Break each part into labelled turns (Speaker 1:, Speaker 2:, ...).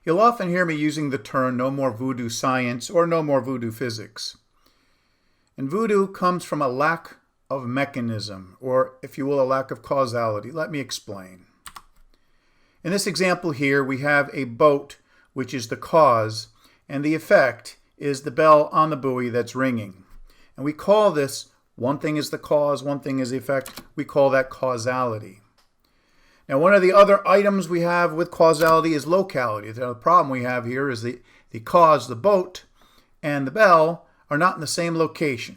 Speaker 1: You'll often hear me using the term no more voodoo science or no more voodoo physics. And voodoo comes from a lack of mechanism, or if you will, a lack of causality. Let me explain. In this example here, we have a boat, which is the cause, and the effect is the bell on the buoy that's ringing. And we call this, one thing is the cause, one thing is the effect, we call that causality. Now, one of the other items we have with causality is locality. The problem we have here is the cause, the boat, and the bell are not in the same location.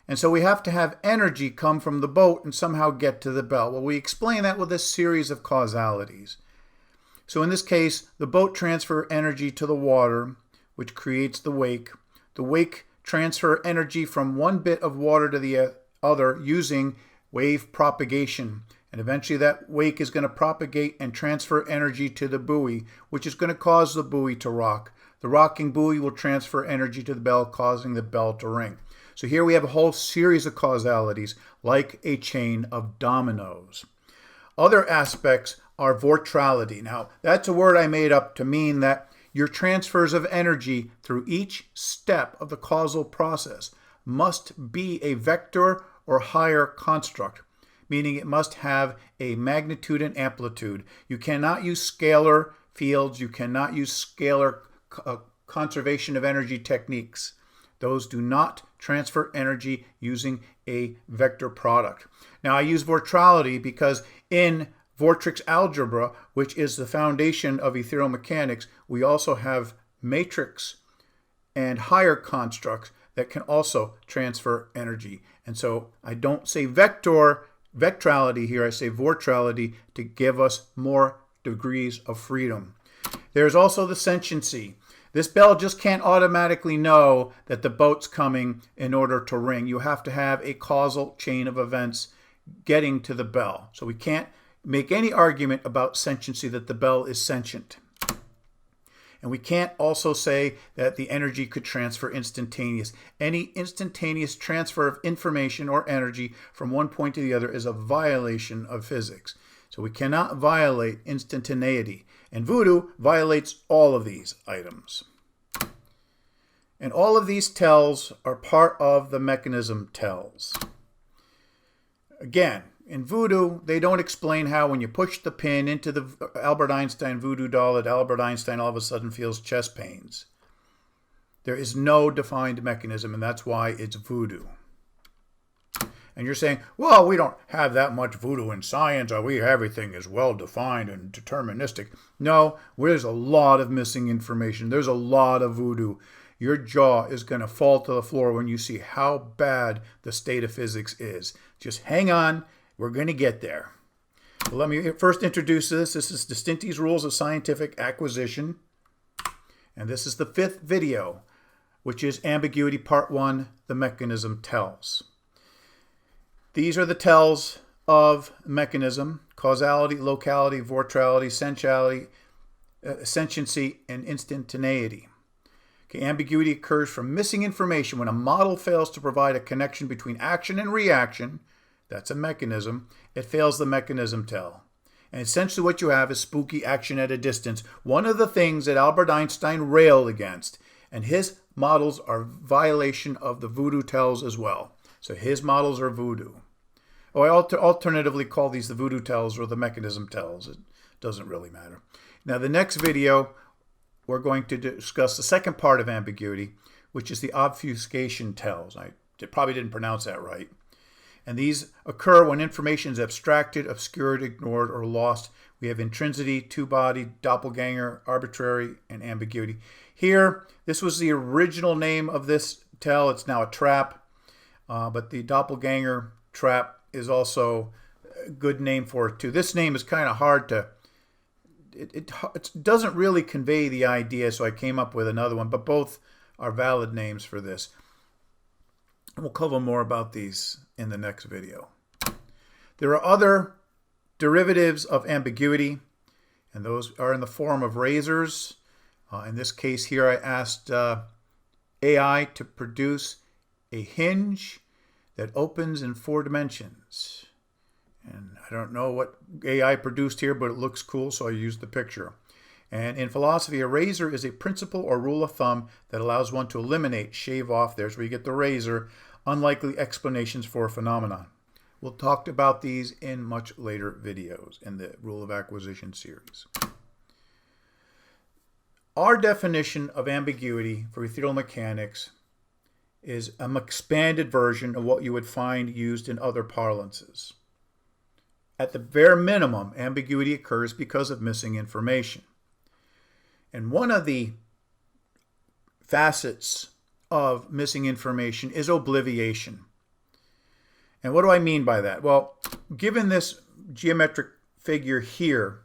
Speaker 1: And so we have to have energy come from the boat and somehow get to the bell. Well, we explain that with this series of causalities. So in this case, the boat transfers energy to the water, which creates the wake. The wake transfers energy from one bit of water to the other using wave propagation. And eventually that wake is going to propagate and transfer energy to the buoy, which is going to cause the buoy to rock. The rocking buoy will transfer energy to the bell, causing the bell to ring. So here we have a whole series of causalities, like a chain of dominoes. Other aspects are vortrality. Now, that's a word I made up to mean that your transfers of energy through each step of the causal process must be a vector or higher construct, meaning it must have a magnitude and amplitude. You cannot use scalar fields. You cannot use scalar conservation of energy techniques. Those do not transfer energy using a vector product. Now, I use vortrality because in vortex algebra, which is the foundation of ethereal mechanics, we also have matrix and higher constructs that can also transfer energy. And so I don't say vectrality here, I say vortrality to give us more degrees of freedom. There's also the sentiency. This bell just can't automatically know that the boat's coming in order to ring. You have to have a causal chain of events getting to the bell. So we can't make any argument about sentiency, that the bell is sentient. And we can't also say that the energy could transfer instantaneous. Any instantaneous transfer of information or energy from one point to the other is a violation of physics. So we cannot violate instantaneity. And voodoo violates all of these items. And all of these tells are part of the mechanism tells. Again, in voodoo, they don't explain how when you push the pin into the Albert Einstein voodoo doll that Albert Einstein all of a sudden feels chest pains. There is no defined mechanism, and that's why it's voodoo. And you're saying, well, we don't have that much voodoo in science, or everything is well defined and deterministic. No, there's a lot of missing information. There's a lot of voodoo. Your jaw is going to fall to the floor when you see how bad the state of physics is. Just hang on. We're going to get there. Well, let me first introduce this. This is Distinti's Rules of Scientific Acquisition. And this is the 5th video, which is Ambiguity Part 1, The Mechanism Tells. These are the tells of mechanism: causality, locality, vortrality, sentiency, and instantaneity. Okay, ambiguity occurs from missing information when a model fails to provide a connection between action and reaction. That's a mechanism. It fails the mechanism tell. And essentially what you have is spooky action at a distance. One of the things that Albert Einstein railed against, and his models are violation of the voodoo tells as well. So his models are voodoo. Oh, I alternatively call these the voodoo tells or the mechanism tells. It doesn't really matter. Now, the next video, we're going to discuss the second part of ambiguity, which is the obfuscation tells. I probably didn't pronounce that right. And these occur when information is abstracted, obscured, ignored, or lost. We have intrinsity, two-bodied, doppelganger, arbitrary, and ambiguity. Here, this was the original name of this tell. It's now a trap, but the doppelganger trap is also a good name for it too. This name is kind of hard to, it doesn't really convey the idea, so I came up with another one, but both are valid names for this. We'll cover more about these in the next video. There are other derivatives of ambiguity, and those are in the form of razors. In this case here, I asked AI to produce a hinge that opens in 4 dimensions. And I don't know what AI produced here, but it looks cool, so I used the picture. And in philosophy, a razor is a principle or rule of thumb that allows one to eliminate, shave off, there's where you get the razor, unlikely explanations for a phenomenon. We'll talk about these in much later videos in the Rule of Acquisition series. Our definition of ambiguity for ethereal mechanics is an expanded version of what you would find used in other parlances. At the bare minimum, ambiguity occurs because of missing information. And one of the facets of missing information is obliviation. And what do I mean by that? Well, given this geometric figure here,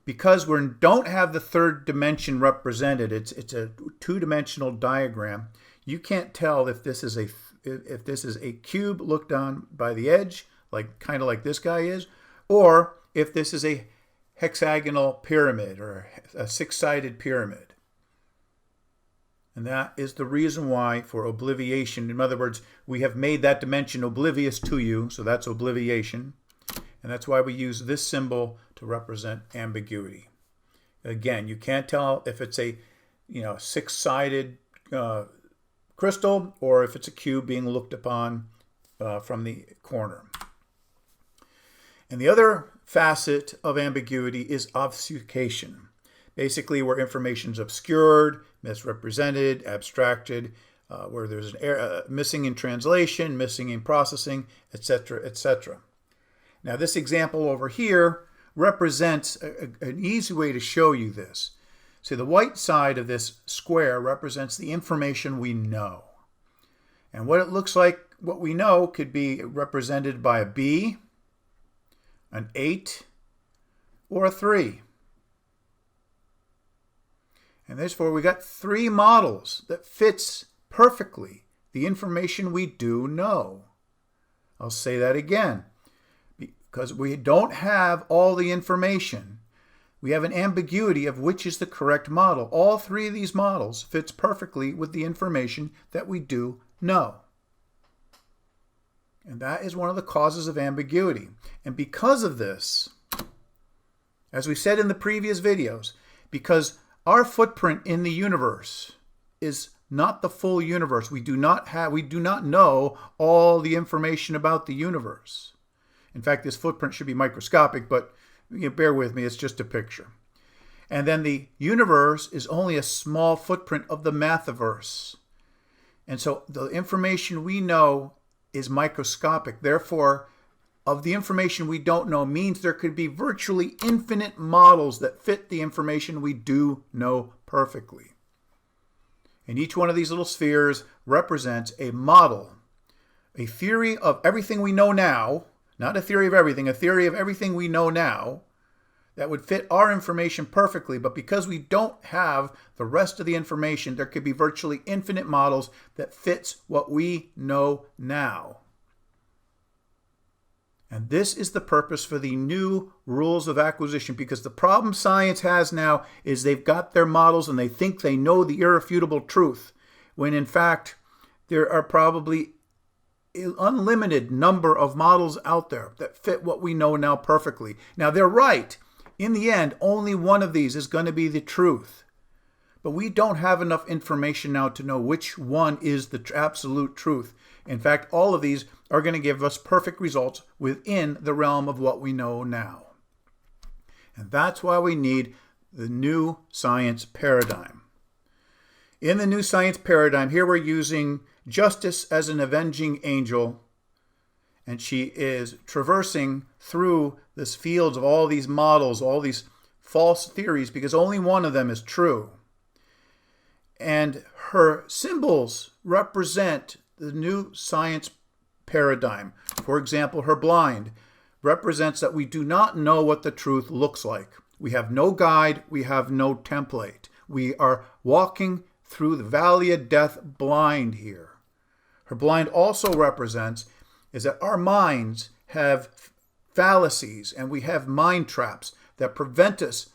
Speaker 1: because we don't have the third dimension represented, it's a two-dimensional diagram, you can't tell if this is a cube looked on by the edge, kind of like this guy is, or if this is a hexagonal pyramid or a six-sided pyramid. And that is the reason why for obliviation, in other words, we have made that dimension oblivious to you, so that's obliviation. And that's why we use this symbol to represent ambiguity. Again, you can't tell if it's a six-sided crystal or if it's a cube being looked upon from the corner. And the other facet of ambiguity is obfuscation. Basically, where information is obscured, misrepresented, abstracted, where there's an missing in translation, missing in processing, etc., etc. Now, this example over here represents an easy way to show you this. See, the white side of this square represents the information we know. And what it looks like, what we know, could be represented by a B, an 8, or a 3. And therefore, we got 3 models that fits perfectly the information we do know. I'll say that again. Because we don't have all the information, we have an ambiguity of which is the correct model. All 3 of these models fits perfectly with the information that we do know. And that is one of the causes of ambiguity. And because of this, as we said in the previous videos, because our footprint in the universe is not the full universe. We do not know all the information about the universe. In fact, this footprint should be microscopic, but bear with me, it's just a picture. And then the universe is only a small footprint of the mathiverse. And so the information we know is microscopic. Therefore, of the information we don't know means there could be virtually infinite models that fit the information we do know perfectly. And each one of these little spheres represents a model, a theory of everything we know now, not a theory of everything, a theory of everything we know now that would fit our information perfectly. But because we don't have the rest of the information, there could be virtually infinite models that fits what we know now. And this is the purpose for the new rules of acquisition, because the problem science has now is they've got their models and they think they know the irrefutable truth, when in fact there are probably an unlimited number of models out there that fit what we know now perfectly. Now, they're right. In the end, only one of these is going to be the truth. But we don't have enough information now to know which one is the absolute truth. In fact, all of these are going to give us perfect results within the realm of what we know now. And that's why we need the new science paradigm. In the new science paradigm, here we're using Justice as an avenging angel, and she is traversing through this fields of all these models, all these false theories, because only one of them is true. And her symbols represent the new science paradigm. For example, her blind represents that we do not know what the truth looks like. We have no guide, we have no template. We are walking through the valley of death blind here. Her blind also represents is that our minds have fallacies and we have mind traps that prevent us,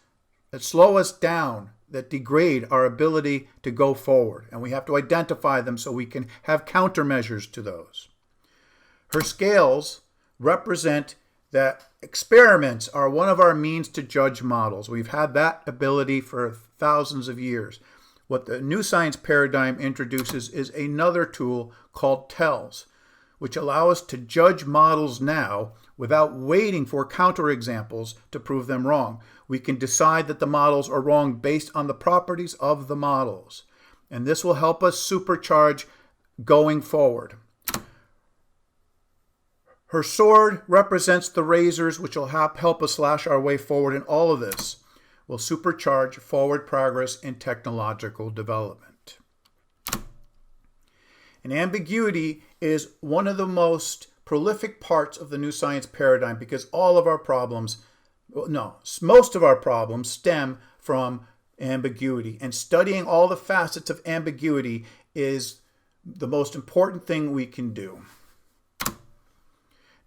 Speaker 1: that slow us down, that degrade our ability to go forward. And we have to identify them so we can have countermeasures to those. Her scales represent that experiments are one of our means to judge models. We've had that ability for thousands of years. What the new science paradigm introduces is another tool called tells, which allow us to judge models now without waiting for counterexamples to prove them wrong. We can decide that the models are wrong based on the properties of the models. And this will help us supercharge going forward. Her sword represents the razors, which will help us slash our way forward in all of this. Will supercharge forward progress in technological development. And ambiguity is one of the most prolific parts of the new science paradigm because all of our problems, most of our problems stem from ambiguity. And studying all the facets of ambiguity is the most important thing we can do.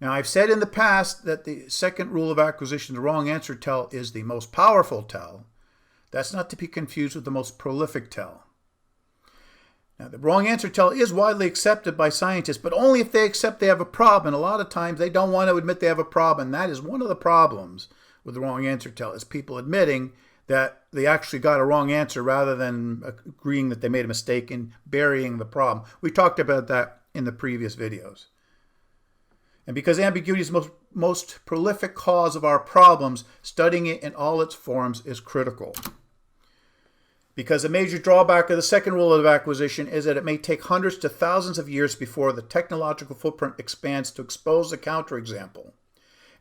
Speaker 1: Now, I've said in the past that the second rule of acquisition, the wrong answer tell, is the most powerful tell. That's not to be confused with the most prolific tell. Now, the wrong answer tell is widely accepted by scientists, but only if they accept they have a problem. And a lot of times they don't want to admit they have a problem. And that is one of the problems with the wrong answer tell, is people admitting that they actually got a wrong answer rather than agreeing that they made a mistake and burying the problem. We talked about that in the previous videos. And because ambiguity is the most prolific cause of our problems, studying it in all its forms is critical. Because a major drawback of the second rule of acquisition is that it may take hundreds to thousands of years before the technological footprint expands to expose a counterexample.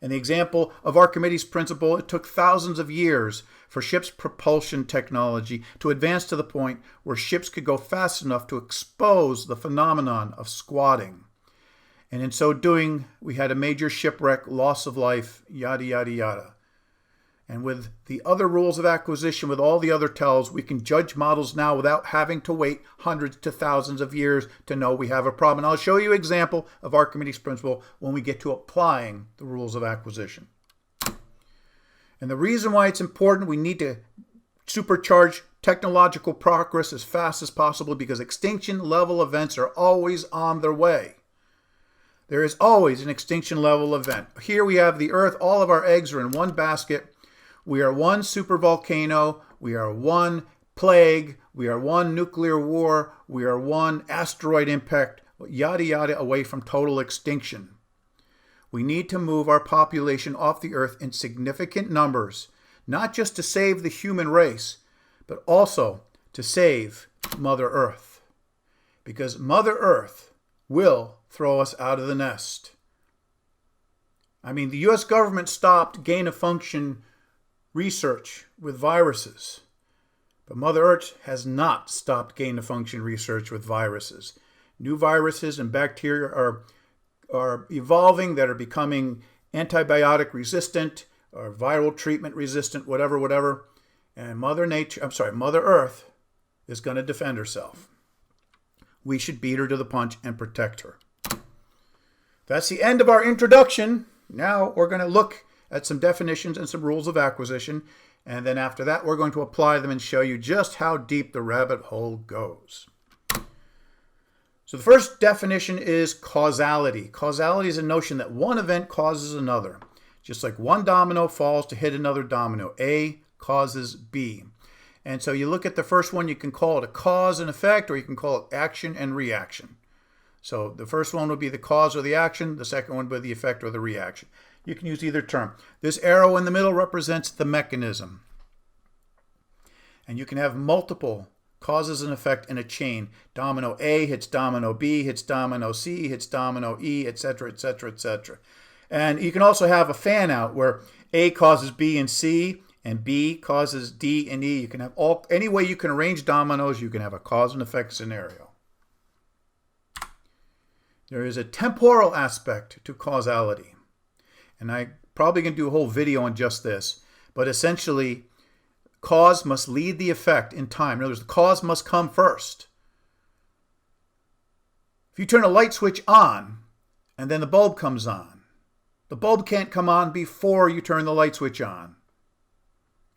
Speaker 1: In the example of Archimedes' principle, it took thousands of years for ships' propulsion technology to advance to the point where ships could go fast enough to expose the phenomenon of squatting. And in so doing, we had a major shipwreck, loss of life, yada, yada, yada. And with the other rules of acquisition, with all the other tells, we can judge models now without having to wait hundreds to thousands of years to know we have a problem. And I'll show you an example of Archimedes' principle when we get to applying the rules of acquisition. And the reason why it's important, we need to supercharge technological progress as fast as possible because extinction level events are always on their way. There is always an extinction level event. Here we have the Earth. All of our eggs are in one basket. We are one supervolcano. We are one plague. We are one nuclear war. We are one asteroid impact, yada, yada, away from total extinction. We need to move our population off the Earth in significant numbers, not just to save the human race, but also to save Mother Earth. Because Mother Earth will throw us out of the nest. I mean, the U.S. government stopped gain-of-function research with viruses, but Mother Earth has not stopped gain-of-function research with viruses. New viruses and bacteria are evolving that are becoming antibiotic resistant or viral treatment resistant, whatever. And Mother Earth is going to defend herself. We should beat her to the punch and protect her. That's the end of our introduction. Now we're going to look at some definitions and some rules of acquisition. And then after that, we're going to apply them and show you just how deep the rabbit hole goes. So the first definition is causality. Causality is a notion that one event causes another. Just like one domino falls to hit another domino. A causes B. And so you look at the first one, you can call it a cause and effect, or you can call it action and reaction. So the first one would be the cause or the action. The second one would be the effect or the reaction. You can use either term. This arrow in the middle represents the mechanism. And you can have multiple causes and effect in a chain. Domino A hits domino B, hits domino C, hits domino E, etc., etc., etc. And you can also have a fan out where A causes B and C, and B causes D and E. You can have any way you can arrange dominoes, you can have a cause and effect scenario. There is a temporal aspect to causality. And I probably can do a whole video on just this. But essentially, cause must lead the effect in time. In other words, the cause must come first. If you turn a light switch on and then the bulb comes on, the bulb can't come on before you turn the light switch on.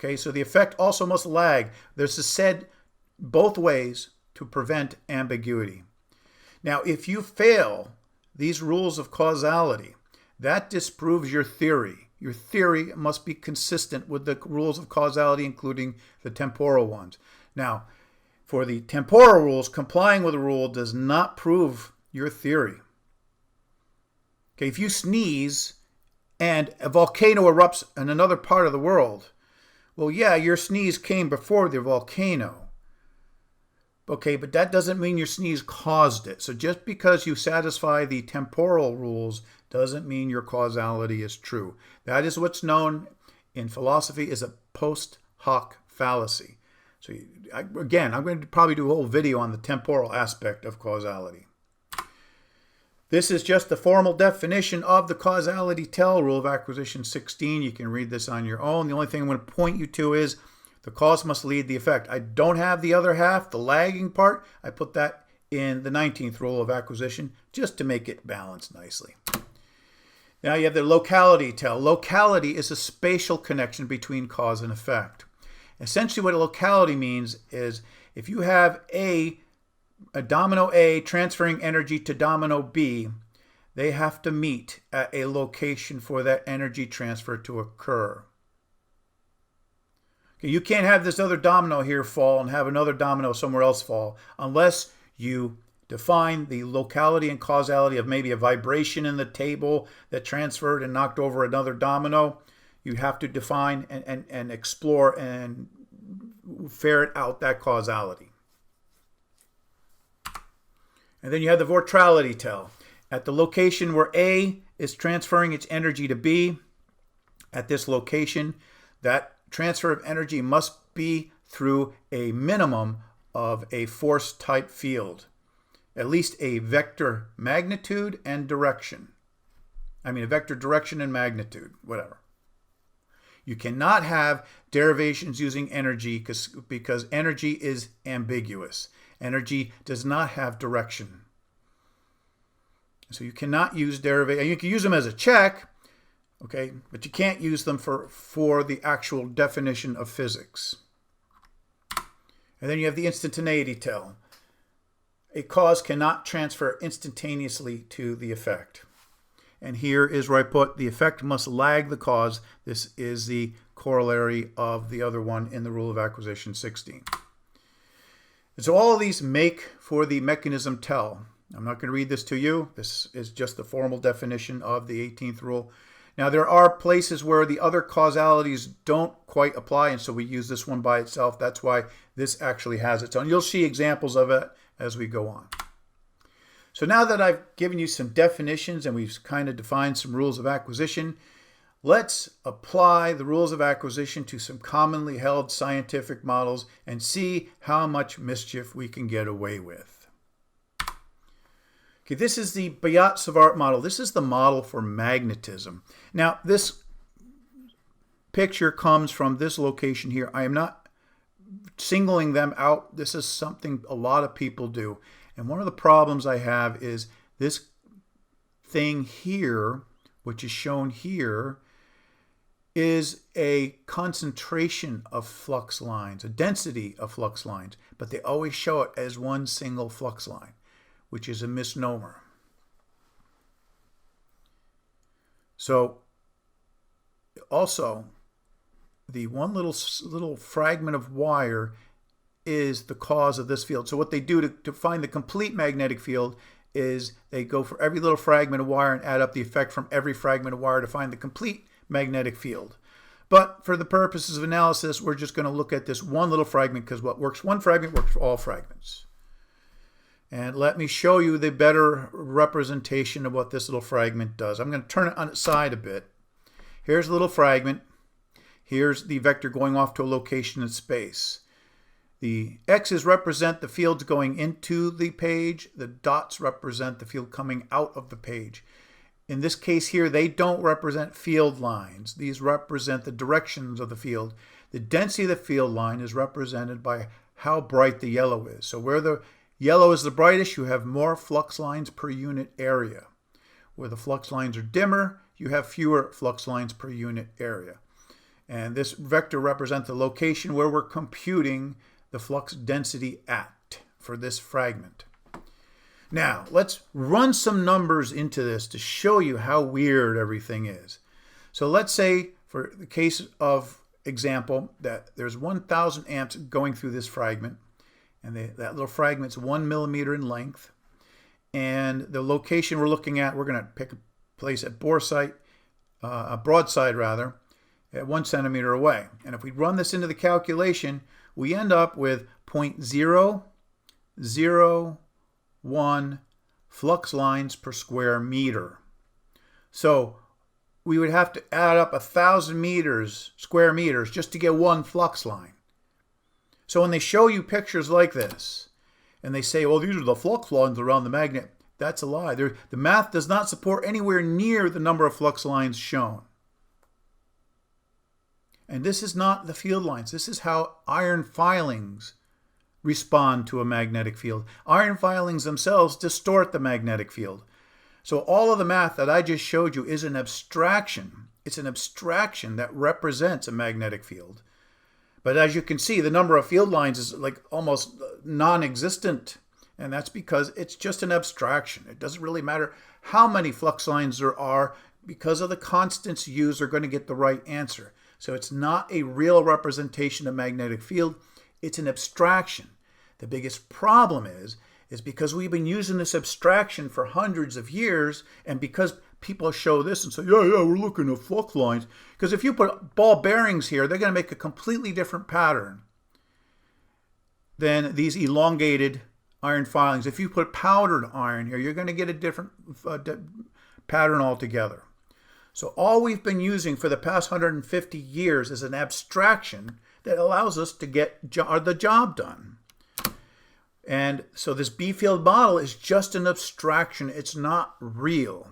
Speaker 1: Okay, so the effect also must lag. This is said both ways to prevent ambiguity. Now, if you fail these rules of causality, that disproves your theory. Your theory must be consistent with the rules of causality, including the temporal ones. Now, for the temporal rules, complying with a rule does not prove your theory. Okay, if you sneeze and a volcano erupts in another part of the world, well, yeah, your sneeze came before the volcano. Okay, but that doesn't mean your sneeze caused it. So just because you satisfy the temporal rules doesn't mean your causality is true. That is what's known in philosophy as a post hoc fallacy. So again, I'm going to probably do a whole video on the temporal aspect of causality. This is just the formal definition of the causality tell, rule of acquisition 16. You can read this on your own. The only thing I'm going to point you to is the cause must lead the effect. I don't have the other half, the lagging part. I put that in the 19th rule of acquisition just to make it balanced nicely. Now you have the locality tell. Locality is a spatial connection between cause and effect. Essentially what a locality means is if you have a domino A transferring energy to domino B, they have to meet at a location for that energy transfer to occur. Okay, you can't have this other domino here fall and have another domino somewhere else fall unless you define the locality and causality of maybe a vibration in the table that transferred and knocked over another domino. You have to define and explore and ferret out that causality. And then you have the vortrality tell. At the location where A is transferring its energy to B, at this location, that transfer of energy must be through a minimum of a force-type field, at least a vector magnitude and direction. I mean, a vector direction and magnitude, whatever. You cannot have derivations using energy because energy is ambiguous. Energy does not have direction. So you cannot use derivation. You can use them as a check, okay, but you can't use them for the actual definition of physics. And then you have the instantaneity tell. A cause cannot transfer instantaneously to the effect. And here is where I put the effect must lag the cause. This is the corollary of the other one in the rule of acquisition 16. And so all of these make for the mechanism tell. I'm not going to read this to you. This is just the formal definition of the 18th rule. Now, there are places where the other causalities don't quite apply, and so we use this one by itself. That's why this actually has its own. You'll see examples of it as we go on. So now that I've given you some definitions and we've kind of defined some rules of acquisition, let's apply the rules of acquisition to some commonly held scientific models and see how much mischief we can get away with. Okay, this is the Biot-Savart model. This is the model for magnetism. Now, this picture comes from this location here. I am not singling them out. This is something a lot of people do. And one of the problems I have is this thing here, which is shown here, is a concentration of flux lines, a density of flux lines, but they always show it as one single flux line, which is a misnomer. So also, the one little fragment of wire is the cause of this field. So what they do to find the complete magnetic field is they go for every little fragment of wire and add up the effect from every fragment of wire to find the complete magnetic field. But for the purposes of analysis, we're just going to look at this one little fragment because what works one fragment works for all fragments. And let me show you the better representation of what this little fragment does. I'm going to turn it on its side a bit. Here's a little fragment. Here's the vector going off to a location in space. The X's represent the fields going into the page. The dots represent the field coming out of the page. In this case here, they don't represent field lines. These represent the directions of the field. The density of the field line is represented by how bright the yellow is. So where the yellow is the brightest, you have more flux lines per unit area. Where the flux lines are dimmer, you have fewer flux lines per unit area. And this vector represents the location where we're computing the flux density at for this fragment. Now, let's run some numbers into this to show you how weird everything is. So let's say, for the case of example, that there's 1,000 amps going through this fragment, and that little fragment's 1 millimeter in length. And the location we're looking at, we're going to pick a place at broadside rather, at 1 centimeter away. And if we run this into the calculation, we end up with 0.001 flux lines per square meter. So we would have to add up 1,000 square meters just to get one flux line. So when they show you pictures like this, and they say, well, these are the flux lines around the magnet, that's a lie. The math does not support anywhere near the number of flux lines shown. And this is not the field lines. This is how iron filings respond to a magnetic field. Iron filings themselves distort the magnetic field. So all of the math that I just showed you is an abstraction. It's an abstraction that represents a magnetic field. But as you can see, the number of field lines is like almost non-existent. And that's because it's just an abstraction. It doesn't really matter how many flux lines there are. Because of the constants used, they're going to get the right answer. So it's not a real representation of magnetic field. It's an abstraction. The biggest problem is because we've been using this abstraction for hundreds of years, and because people show this and say, yeah, we're looking at flux lines. Because if you put ball bearings here, they're going to make a completely different pattern than these elongated iron filings. If you put powdered iron here, you're going to get a different pattern altogether. So all we've been using for the past 150 years is an abstraction that allows us to get the job done. And so this B-field model is just an abstraction. It's not real.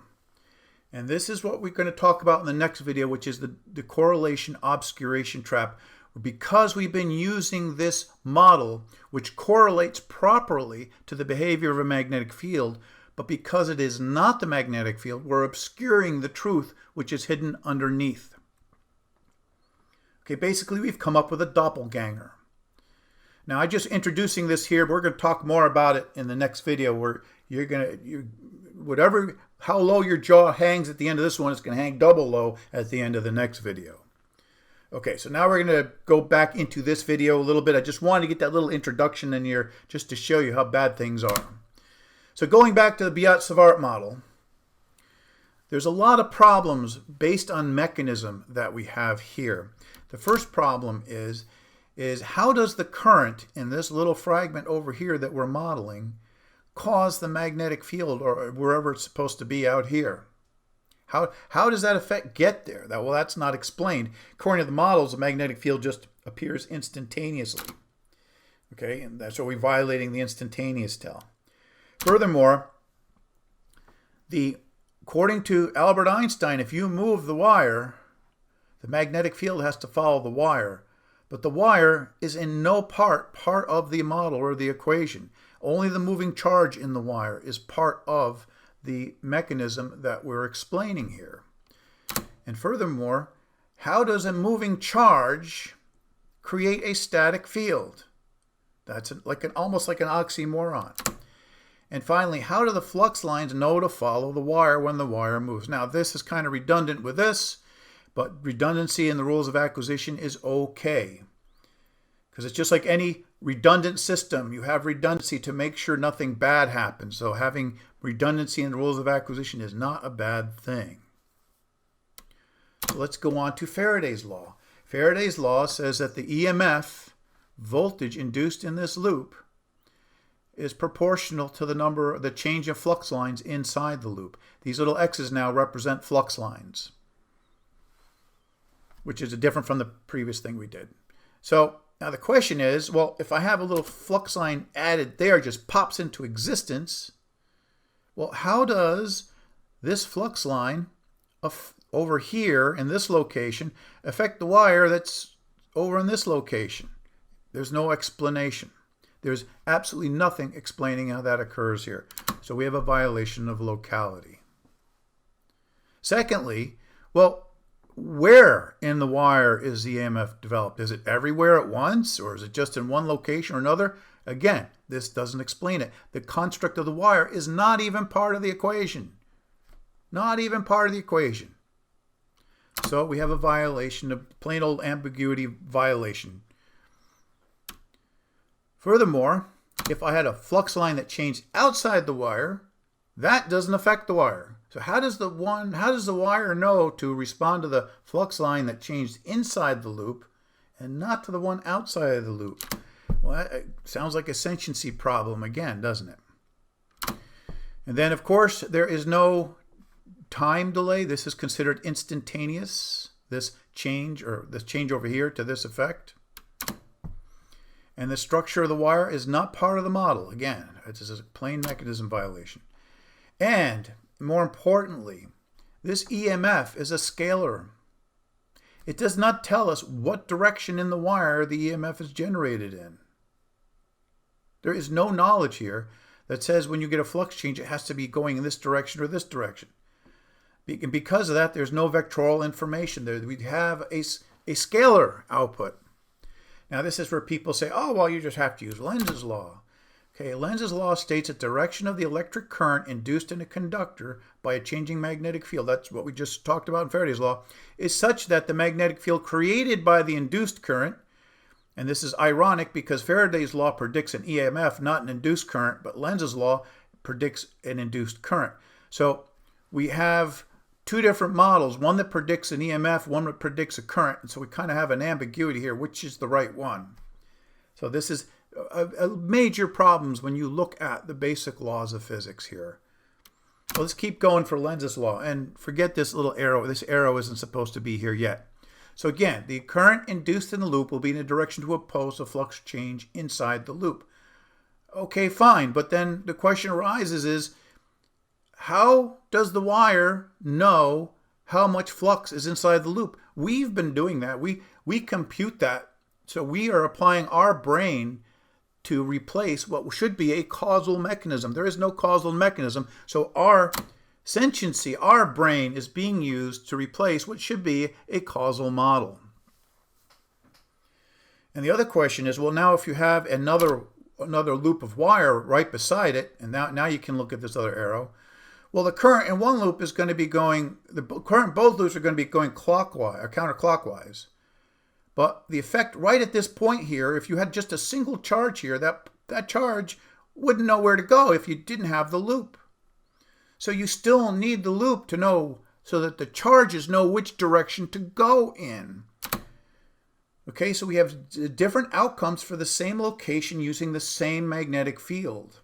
Speaker 1: And this is what we're going to talk about in the next video, which is the correlation obscuration trap. Because we've been using this model, which correlates properly to the behavior of a magnetic field, but because it is not the magnetic field, we're obscuring the truth, which is hidden underneath. Okay, basically we've come up with a doppelganger. Now, I'm just introducing this here, but we're going to talk more about it in the next video, where how low your jaw hangs at the end of this one, it's going to hang double low at the end of the next video. Okay, so now we're going to go back into this video a little bit. I just wanted to get that little introduction in here just to show you how bad things are. So going back to the Biot-Savart model, there's a lot of problems based on mechanism that we have here. The first problem is how does the current in this little fragment over here that we're modeling cause the magnetic field, or wherever it's supposed to be out here? How does that effect get there? Well, that's not explained. According to the models, the magnetic field just appears instantaneously. Okay, and that's why we're violating the instantaneous tell. Furthermore, according to Albert Einstein, if you move the wire, the magnetic field has to follow the wire. But the wire is in no part of the model or the equation. Only the moving charge in the wire is part of the mechanism that we're explaining here. And furthermore, how does a moving charge create a static field? That's almost like an oxymoron. And finally, how do the flux lines know to follow the wire when the wire moves? Now, this is kind of redundant with this, but redundancy in the rules of acquisition is okay. Because it's just like any redundant system. You have redundancy to make sure nothing bad happens. So having redundancy in the rules of acquisition is not a bad thing. So let's go on to Faraday's law. Faraday's law says that the EMF, voltage induced in this loop, is proportional to the change of flux lines inside the loop. These little X's now represent flux lines, which is different from the previous thing we did. So now the question is, well, if I have a little flux line added there, just pops into existence, well, how does this flux line over here in this location affect the wire that's over in this location? There's no explanation. There's absolutely nothing explaining how that occurs here. So we have a violation of locality. Secondly, well, where in the wire is the EMF developed? Is it everywhere at once, or is it just in one location or another? Again, this doesn't explain it. The construct of the wire is not even part of the equation. Not even part of the equation. So we have a violation, a plain old ambiguity violation. Furthermore, if I had a flux line that changed outside the wire, that doesn't affect the wire. So how does the wire know to respond to the flux line that changed inside the loop and not to the one outside of the loop? Well, that sounds like a sentiency problem again, doesn't it? And then, of course, there is no time delay. This is considered instantaneous, this change over here to this effect. And the structure of the wire is not part of the model. Again, it's a plain mechanism violation. And more importantly, this EMF is a scalar. It does not tell us what direction in the wire the EMF is generated in. There is no knowledge here that says when you get a flux change, it has to be going in this direction or this direction. And because of that, there's no vectorial information there. We have a scalar output. Now, this is where people say, oh, well, you just have to use Lenz's law. Okay, Lenz's law states that direction of the electric current induced in a conductor by a changing magnetic field, that's what we just talked about in Faraday's law, is such that the magnetic field created by the induced current, and this is ironic because Faraday's law predicts an EMF, not an induced current, but Lenz's law predicts an induced current. So we have two different models, one that predicts an EMF, one that predicts a current, and so we kind of have an ambiguity here, which is the right one. So this is a major problems when you look at the basic laws of physics here. So let's keep going for Lenz's law, and forget this little arrow. This arrow isn't supposed to be here yet. So again, the current induced in the loop will be in a direction to oppose the flux change inside the loop. Okay, fine, but then the question arises is, how does the wire know how much flux is inside the loop? We've been doing that. We compute that. So we are applying our brain to replace what should be a causal mechanism. There is no causal mechanism. So our sentiency, our brain, is being used to replace what should be a causal model. And the other question is, well, now if you have another loop of wire right beside it, and now you can look at this other arrow, well, the current in one loop is going to be going, the current in both loops are going to be going clockwise or counterclockwise. But the effect right at this point here, if you had just a single charge here, that charge wouldn't know where to go if you didn't have the loop. So you still need the loop to know, so that the charges know which direction to go in. Okay, so we have different outcomes for the same location using the same magnetic field.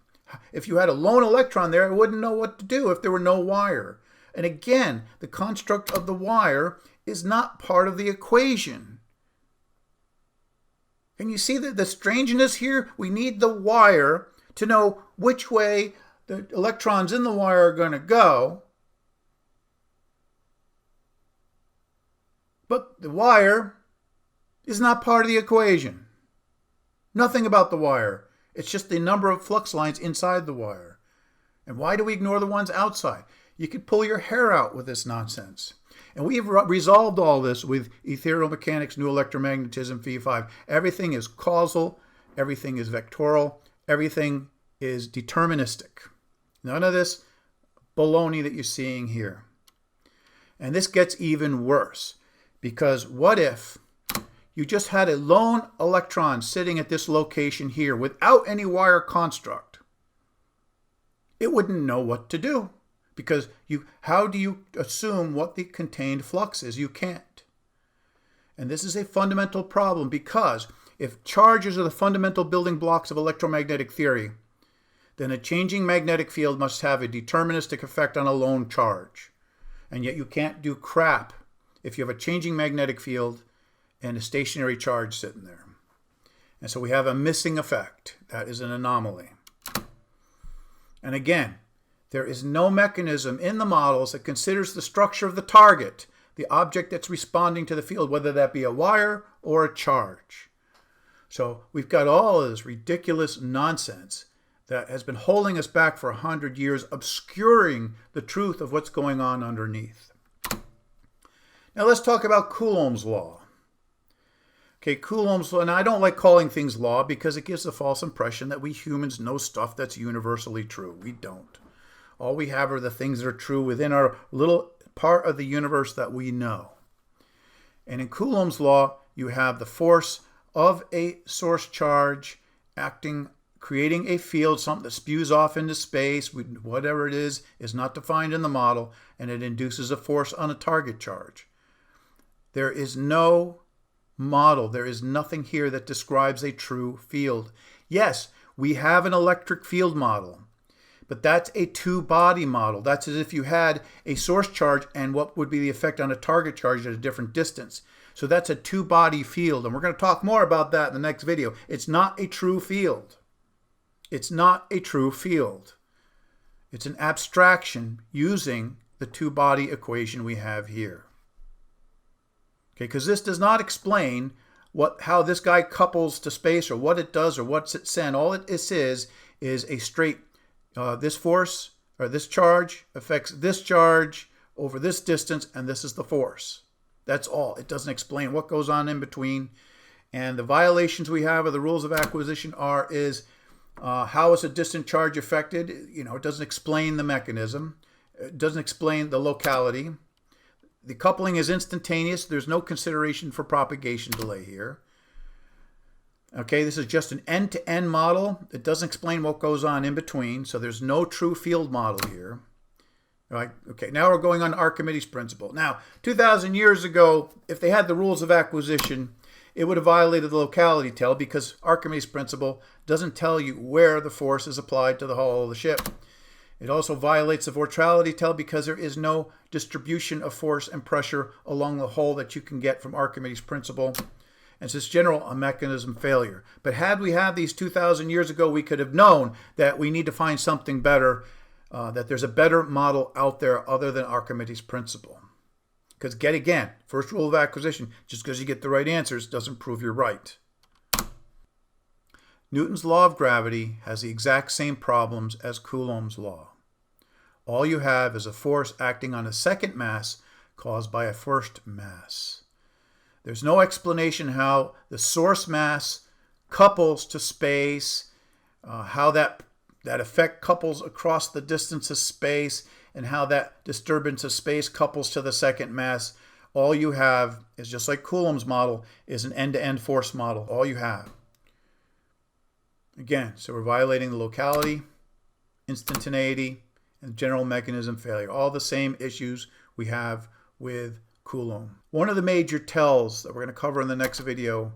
Speaker 1: If you had a lone electron there, it wouldn't know what to do if there were no wire. And again, the construct of the wire is not part of the equation. Can you see the strangeness here? We need the wire to know which way the electrons in the wire are going to go. But the wire is not part of the equation. Nothing about the wire. It's just the number of flux lines inside the wire. And why do we ignore the ones outside? You could pull your hair out with this nonsense. And we've resolved all this with ethereal mechanics, new electromagnetism, phi 5. Everything is causal. Everything is vectorial. Everything is deterministic. None of this baloney that you're seeing here. And this gets even worse. Because what if you just had a lone electron sitting at this location here without any wire construct? It wouldn't know what to do. Because how do you assume what the contained flux is? You can't. And this is a fundamental problem, because if charges are the fundamental building blocks of electromagnetic theory, then a changing magnetic field must have a deterministic effect on a lone charge. And yet you can't do crap if you have a changing magnetic field and a stationary charge sitting there. And so we have a missing effect. That is an anomaly. And again, there is no mechanism in the models that considers the structure of the target, the object that's responding to the field, whether that be a wire or a charge. So we've got all of this ridiculous nonsense that has been holding us back for 100 years, obscuring the truth of what's going on underneath. Now let's talk about Coulomb's law. Okay, Coulomb's law. Now I don't like calling things law because it gives a false impression that we humans know stuff that's universally true. We don't. All we have are the things that are true within our little part of the universe that we know. And in Coulomb's law, you have the force of a source charge creating a field, something that spews off into space, whatever it is not defined in the model, and it induces a force on a target charge. There is no model, there is nothing here that describes a true field. Yes, we have an electric field model, but that's a two-body model. That's as if you had a source charge and what would be the effect on a target charge at a different distance. So that's a two-body field, and we're going to talk more about that in the next video. It's not a true field. It's not a true field. It's an abstraction using the two-body equation we have here. Okay, because this does not explain how this guy couples to space or what it does or what's it send. All it is a straight, this force or this charge affects this charge over this distance, and this is the force. That's all. It doesn't explain what goes on in between. And the violations we have of the rules of acquisition is how is a distant charge affected? It doesn't explain the mechanism. It doesn't explain the locality. The coupling is instantaneous. There's no consideration for propagation delay here. Okay, this is just an end-to-end model. It doesn't explain what goes on in between, so there's no true field model here. Right? Okay, now we're going on Archimedes' principle. Now, 2,000 years ago, if they had the rules of acquisition, it would have violated the locality tell because Archimedes' principle doesn't tell you where the force is applied to the hull of the ship. It also violates the vortrality tell because there is no distribution of force and pressure along the hull that you can get from Archimedes' principle. And so it's general a mechanism failure. But had we had these 2,000 years ago, we could have known that we need to find something better, that there's a better model out there other than Archimedes' principle. Because again, first rule of acquisition, just because you get the right answers doesn't prove you're right. Newton's law of gravity has the exact same problems as Coulomb's law. All you have is a force acting on a second mass caused by a first mass. There's no explanation how the source mass couples to space, how that effect couples across the distance of space, and how that disturbance of space couples to the second mass. All you have is, just like Coulomb's model, is an end-to-end force model. All you have. Again, so we're violating the locality, instantaneity, and general mechanism failure. All the same issues we have with Coulomb. One of the major tells that we're going to cover in the next video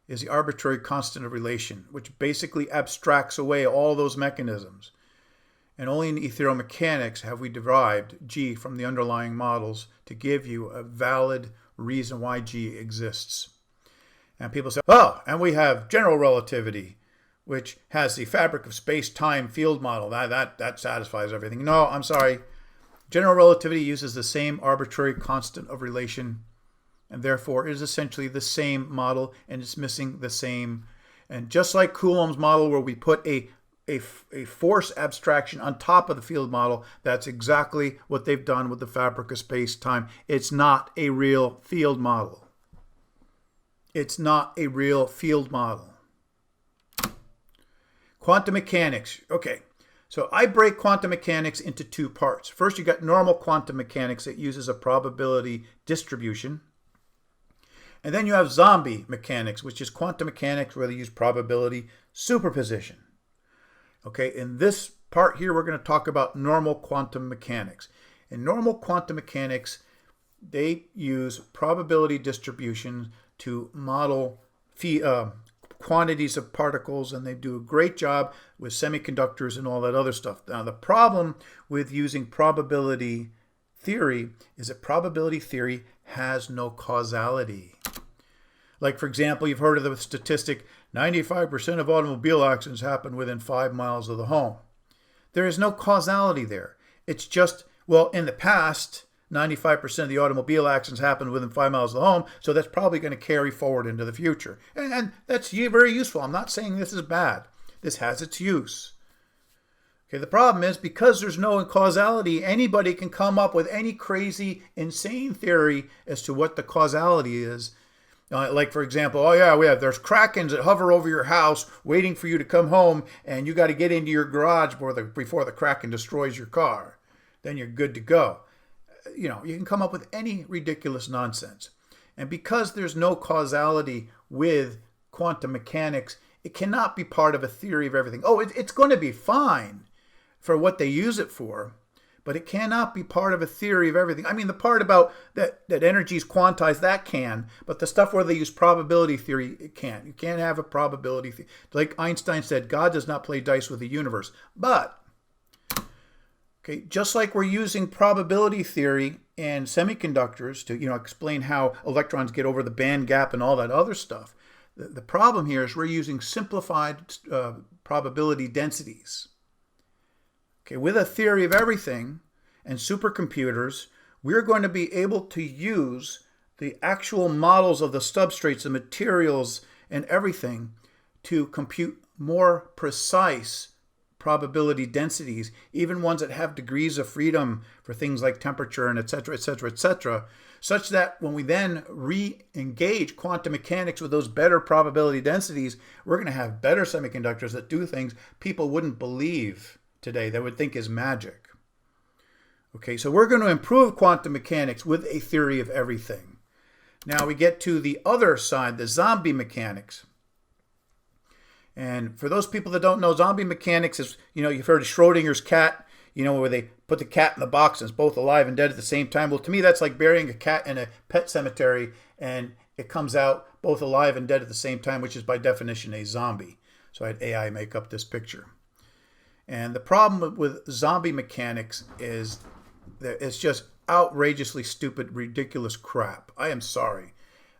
Speaker 1: is the arbitrary constant of relation, which basically abstracts away all those mechanisms. And only in ethereal mechanics have we derived G from the underlying models to give you a valid reason why G exists. And people say, oh, and we have general relativity, which has the fabric of space-time field model. That satisfies everything. No, I'm sorry. General relativity uses the same arbitrary constant of relation, and therefore it is essentially the same model, and it's missing the same. And just like Coulomb's model, where we put a force abstraction on top of the field model, that's exactly what they've done with the fabric of space-time. It's not a real field model. It's not a real field model. Quantum mechanics. Okay, so I break quantum mechanics into two parts. First, you got normal quantum mechanics that uses a probability distribution. And then you have zombie mechanics, which is quantum mechanics where they use probability superposition. Okay, in this part here, we're going to talk about normal quantum mechanics. In normal quantum mechanics, they use probability distribution to model quantities of particles, and they do a great job with semiconductors and all that other stuff. Now, the problem with using probability theory is that probability theory has no causality. Like, for example, you've heard of the statistic, 95% of automobile accidents happen within 5 miles of the home. There is no causality there. It's just, well, in the past, 95% of the automobile accidents happened within 5 miles of the home, so that's probably going to carry forward into the future. And that's very useful. I'm not saying this is bad. This has its use. Okay, the problem is because there's no causality, anybody can come up with any crazy, insane theory as to what the causality is. Like, for example, oh yeah, there's krakens that hover over your house waiting for you to come home, and you got to get into your garage before the kraken destroys your car. Then you're good to go. You can come up with any ridiculous nonsense. And because there's no causality with quantum mechanics, it cannot be part of a theory of everything. Oh, it's going to be fine for what they use it for, but it cannot be part of a theory of everything. I mean, the part about that energy is quantized, that can, but the stuff where they use probability theory, it can't. You can't have a probability theory. Like Einstein said, God does not play dice with the universe. But, okay, just like we're using probability theory and semiconductors to, explain how electrons get over the band gap and all that other stuff, the problem here is we're using simplified probability densities. Okay, with a theory of everything and supercomputers, we're going to be able to use the actual models of the substrates, the materials, and everything to compute more precise probability densities, even ones that have degrees of freedom for things like temperature and et cetera, such that when we then re-engage quantum mechanics with those better probability densities, we're going to have better semiconductors that do things people wouldn't believe today, that would think is magic. Okay, so we're going to improve quantum mechanics with a theory of everything. Now we get to the other side, the zombie mechanics. And for those people that don't know, zombie mechanics is, you've heard of Schrodinger's cat, where they put the cat in the box and it's both alive and dead at the same time. Well, to me, that's like burying a cat in a pet cemetery and it comes out both alive and dead at the same time, which is by definition a zombie. So I had AI make up this picture. And the problem with zombie mechanics is that it's just outrageously stupid, ridiculous crap. I am sorry.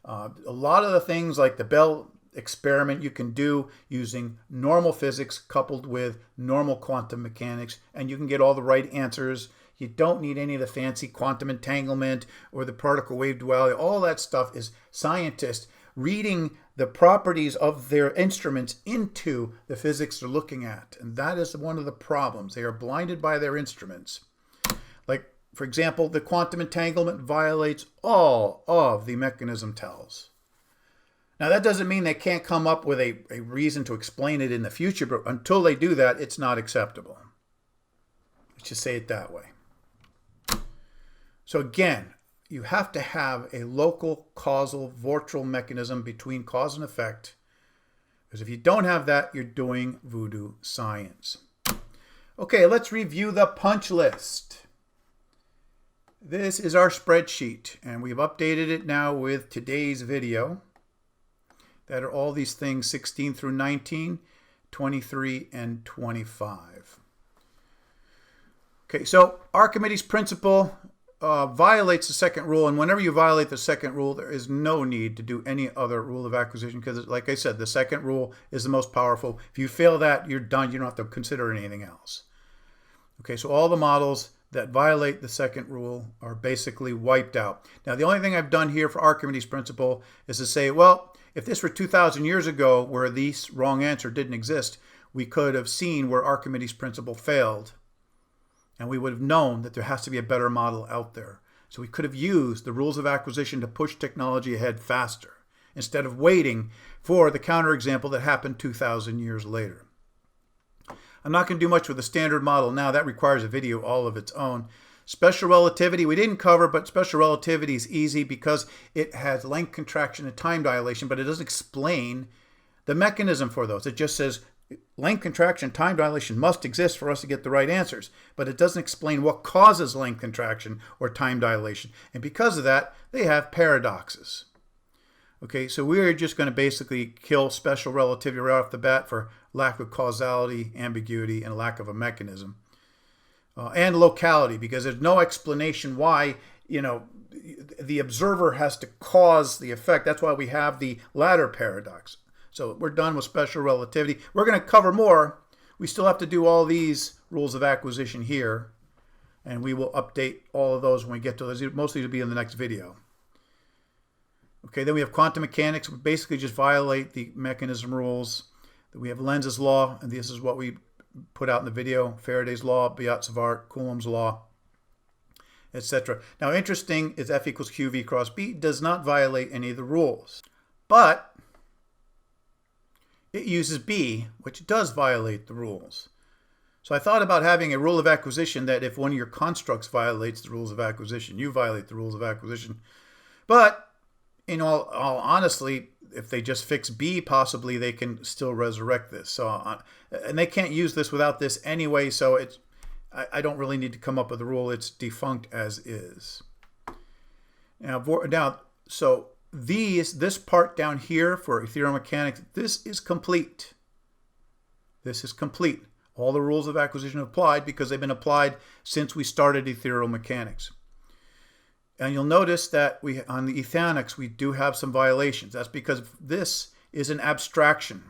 Speaker 1: A lot of the things like the Bell experiment you can do using normal physics coupled with normal quantum mechanics, and you can get all the right answers. You don't need any of the fancy quantum entanglement or the particle wave duality. All that stuff is scientists reading the properties of their instruments into the physics they're looking at. And that is one of the problems. They are blinded by their instruments. Like, for example, the quantum entanglement violates all of the mechanism tells. Now, that doesn't mean they can't come up with a reason to explain it in the future, but until they do that, it's not acceptable. Let's just say it that way. So again, you have to have a local causal vortral mechanism between cause and effect, because if you don't have that, you're doing voodoo science. Okay, let's review the punch list. This is our spreadsheet, and we've updated it now with today's video. That are all these things 16 through 19, 23, and 25. Okay, so Archimedes' principle violates the second rule, and whenever you violate the second rule, there is no need to do any other rule of acquisition because, like I said, the second rule is the most powerful. If you fail that, you're done. You don't have to consider anything else. Okay, so all the models that violate the second rule are basically wiped out. Now, the only thing I've done here for Archimedes' principle is to say, well, if this were 2,000 years ago where this wrong answer didn't exist, we could have seen where Archimedes' principle failed. And we would have known that there has to be a better model out there. So we could have used the rules of acquisition to push technology ahead faster, instead of waiting for the counterexample that happened 2,000 years later. I'm not going to do much with the standard model now. That requires a video all of its own. Special relativity, we didn't cover, but special relativity is easy because it has length contraction and time dilation, but it doesn't explain the mechanism for those. It just says length contraction, time dilation must exist for us to get the right answers, but it doesn't explain what causes length contraction or time dilation. And because of that, they have paradoxes. Okay, so we're just going to basically kill special relativity right off the bat for lack of causality, ambiguity, and lack of a mechanism. And locality, because there's no explanation why, the observer has to cause the effect. That's why we have the ladder paradox. So we're done with special relativity. We're going to cover more. We still have to do all these rules of acquisition here, and we will update all of those when we get to those. Mostly to be in the next video. Okay, then we have quantum mechanics. We basically just violate the mechanism rules. We have Lenz's law, and this is what we put out in the video, Faraday's law, Biot-Savart, Coulomb's law, etc. Now, interesting is F equals QV cross B does not violate any of the rules, but it uses B, which does violate the rules. So I thought about having a rule of acquisition that if one of your constructs violates the rules of acquisition, you violate the rules of acquisition. But in all honestly, if they just fix B, possibly they can still resurrect this. So, and they can't use this without this anyway. So I don't really need to come up with a rule. It's defunct as is. So this part down here for ethereal mechanics, this is complete. This is complete. All the rules of acquisition have applied because they've been applied since we started ethereal mechanics. And you'll notice that on the ethanics, we do have some violations. That's because this is an abstraction.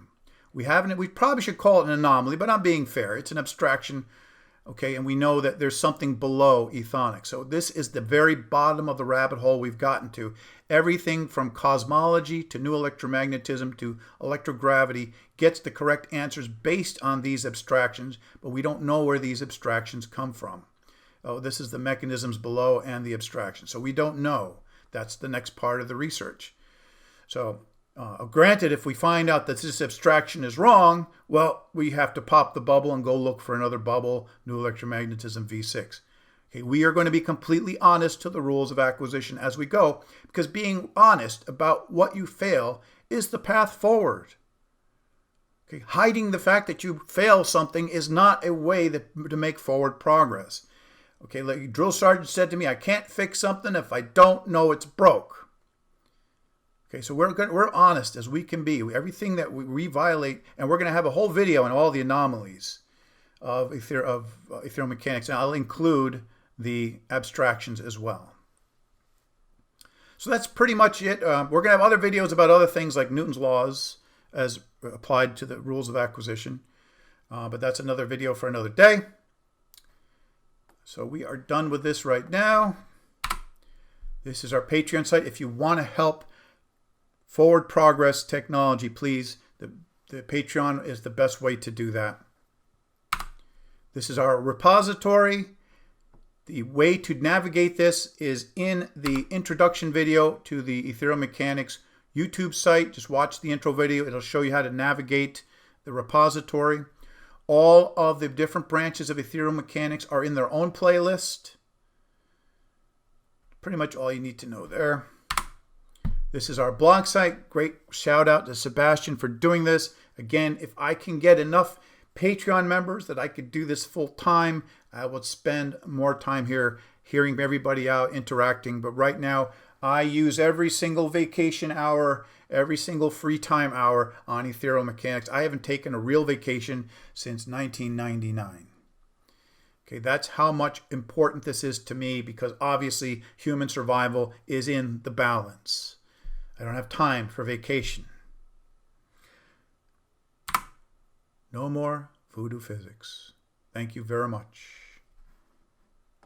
Speaker 1: We probably should call it an anomaly, but I'm being fair. It's an abstraction, okay? And we know that there's something below ethonics. So this is the very bottom of the rabbit hole we've gotten to. Everything from cosmology to new electromagnetism to electrogravity gets the correct answers based on these abstractions, but we don't know where these abstractions come from. Oh, this is the mechanisms below and the abstraction. So we don't know. That's the next part of the research. So granted, if we find out that this abstraction is wrong, well, we have to pop the bubble and go look for another bubble, new electromagnetism V6. Okay, we are going to be completely honest to the rules of acquisition as we go, because being honest about what you fail is the path forward. Okay, hiding the fact that you fail something is not a way to make forward progress. Okay, like drill sergeant said to me, I can't fix something if I don't know it's broke. Okay, so we're honest as we can be. Everything that we violate, and we're going to have a whole video on all the anomalies of ethereal mechanics, and I'll include the abstractions as well. So that's pretty much it. We're going to have other videos about other things like Newton's laws as applied to the rules of acquisition, but that's another video for another day. So we are done with this right now. This is our Patreon site. If you want to help forward progress technology, please, the Patreon is the best way to do that. This is our repository. The way to navigate this is in the introduction video to the Ethereal Mechanics YouTube site. Just watch the intro video. It'll show you how to navigate the repository. All of the different branches of ethereal mechanics are in their own playlist. Pretty much all you need to know there. This is our blog site. Great shout out to Sebastian for doing this. Again, if I can get enough Patreon members that I could do this full time, I will spend more time here hearing everybody out, interacting. But right now, I use every single vacation hour, every single free time hour on ethereal mechanics. I haven't taken a real vacation since 1999. Okay, that's how much important this is to me, because obviously human survival is in the balance. I don't have time for vacation. No more voodoo physics. Thank you very much.